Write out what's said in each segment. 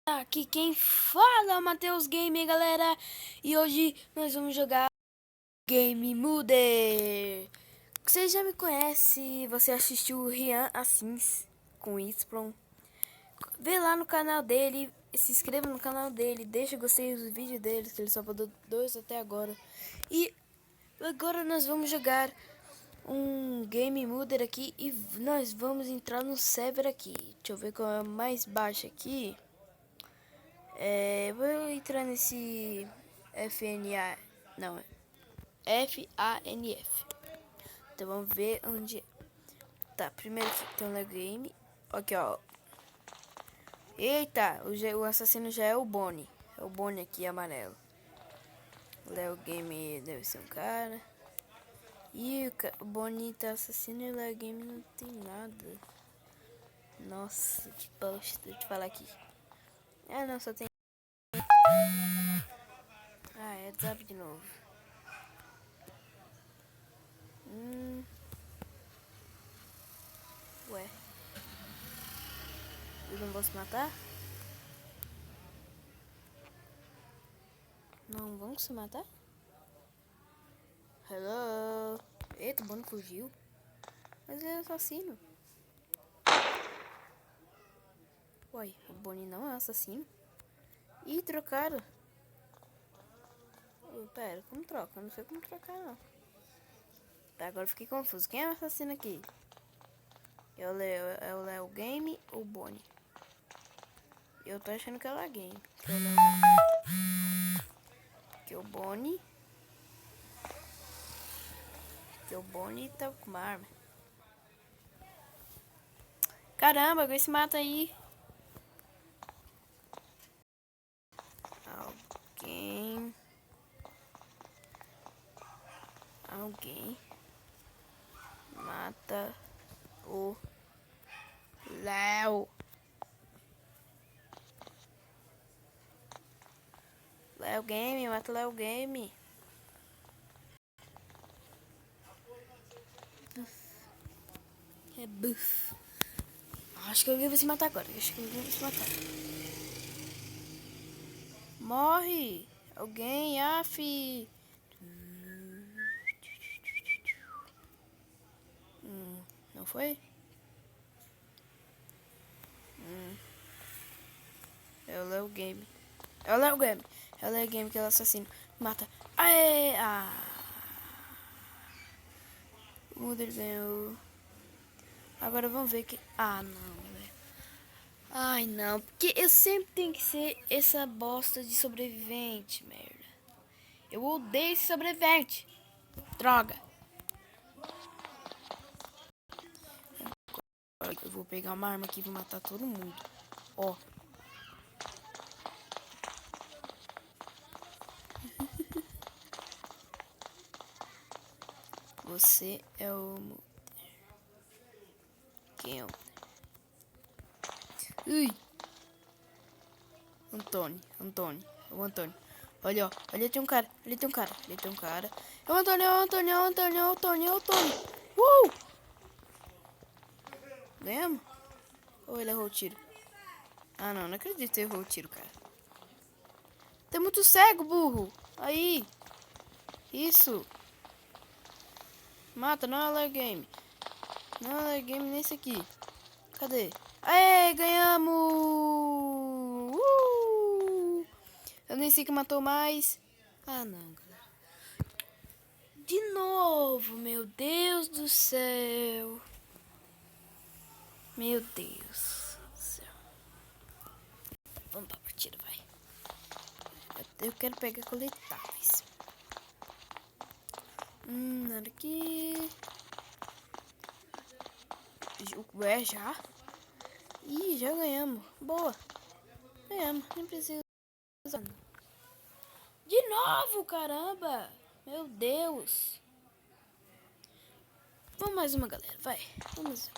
Aqui quem fala é o Matheus Game, galera. E hoje nós vamos jogar Game Mode. Você já me conhece, você assistiu o Rian Assins com Y. Vê lá no canal dele, se inscreva no canal dele, deixa gostei dos vídeos dele, que ele só mandou 2 até agora. E agora nós vamos jogar um Game Mode aqui e nós vamos entrar no server aqui. Deixa eu ver qual é o mais baixo aqui. Vou entrar nesse FNA, não, FANF. Então vamos ver onde é. Tá, primeiro aqui tem um Lego Game. Aqui, ó. Eita, o assassino já é o Bonnie. É o Bonnie aqui, amarelo. O Lego Game deve ser um cara. E o Bonnie tá assassino e o Lego Game não tem nada. Nossa, que bosta, deixa eu falar aqui. Ah, não, só tem... Ah, é WhatsApp de novo. Ué. Eu não vou se matar? Não vão se matar? Hello? Eita, o Bonnie fugiu. Mas ele é assassino. Uai, o Bonnie não é assassino? Ih, trocaram. Pera, como troca? Eu não sei como trocar, não. Tá, agora eu fiquei confuso. Quem é o assassino aqui? É o Leo Game ou o Bonnie? Eu tô achando que é o Leo Game. Que é o Bonnie. Que o Bonnie tá com uma arma. Caramba, alguém se mata aí. Alguém mata o Léo. Léo Game, mata o Léo Game. É buff. Acho que alguém vai se matar agora. Acho que alguém vai se matar. Morre! Alguém, af. Não foi? É o Léo Game. É o Léo Game. É o Léo Game que é o assassino. Mata. Aê! O Muder ganhou. Agora vamos ver que... Ah, não, velho. Ai, não. Porque eu sempre tenho que ser essa bosta de sobrevivente, merda. Eu odeio esse sobrevivente. Droga. Eu vou pegar uma arma aqui e vou matar todo mundo. Ó. Você é o... Quem é o... Ui. Antônio. É o Antônio. Olha, ó. Ali tem um cara. É o Antônio. Ganhamos? Ou ele errou o tiro? Ah, não acredito que errou o tiro, cara. Tá muito cego, burro. Aí. Isso. Mata, não é Lego Game. Não é Lego Game nesse aqui. Cadê? Aê, ganhamos! Eu nem sei que matou mais. Ah, não, galera. De novo, meu Deus do céu. Meu Deus do céu. Vamos pra partida, vai. Eu quero pegar coletáveis. Nada aqui. Ué, já? Ih, já ganhamos. Boa. Ganhamos, nem precisa. De novo, caramba. Meu Deus. Vamos mais uma, galera. Vai. Vamos.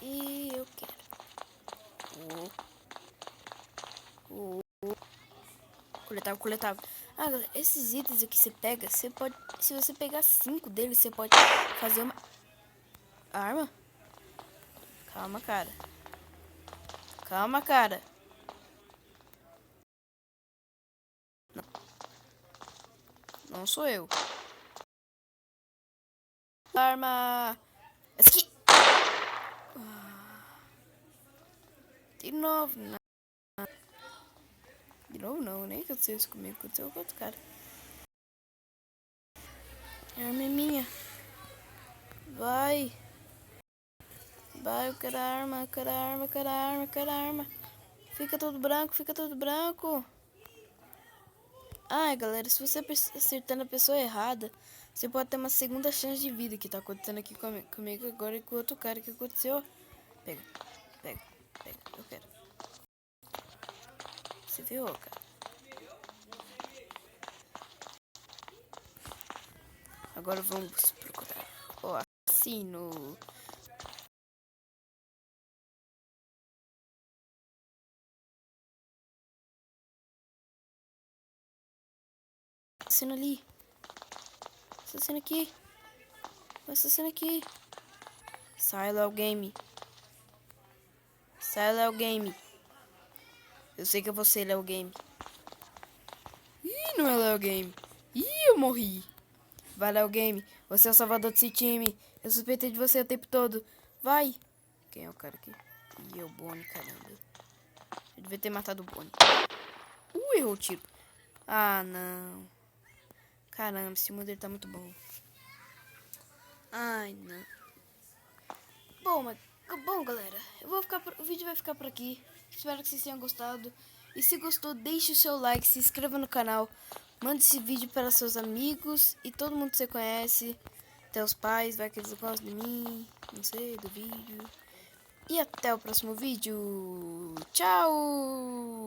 E eu quero. Coletável. Ah, galera, esses itens aqui você pega, você pode, se você pegar 5 deles, você pode fazer uma arma. Calma, cara. Calma, cara. Não, não sou eu. Arma. Essa aqui. De novo, não. De novo não, nem aconteceu isso comigo, aconteceu com outro cara. A arma é minha. Vai. Vai, eu quero a arma, eu quero a arma, eu quero a arma, eu quero a arma. Fica tudo branco, fica tudo branco. Ai, galera, se você acertar na pessoa errada, você pode ter uma segunda chance de vida, que tá acontecendo aqui comigo agora e com o outro cara que aconteceu. Pega, pega, pega, eu quero. Você viu, cara? Agora vamos procurar o assassino. Assassino ali. Assassino aqui. Assassino aqui. Sai, Léo Game. Sai, Léo Game. Eu sei que é você, Léo Game. Ih, não é Léo Game. Ih, eu morri. Vai, Léo Game. Você é o salvador desse time. Eu suspeitei de você o tempo todo. Vai. Quem é o cara aqui? Ih, é o Bonnie, caramba. Eu devia ter matado o Bonnie. Errou o tiro. Ah, não. Caramba, esse mundo tá muito bom. Ai, não. Bom, galera. O vídeo vai ficar por aqui. Espero que vocês tenham gostado. E se gostou, deixe o seu like, se inscreva no canal. Mande esse vídeo para seus amigos e todo mundo que você conhece. Até os pais, vai que eles gostam de mim. Não sei, do vídeo. E até o próximo vídeo. Tchau!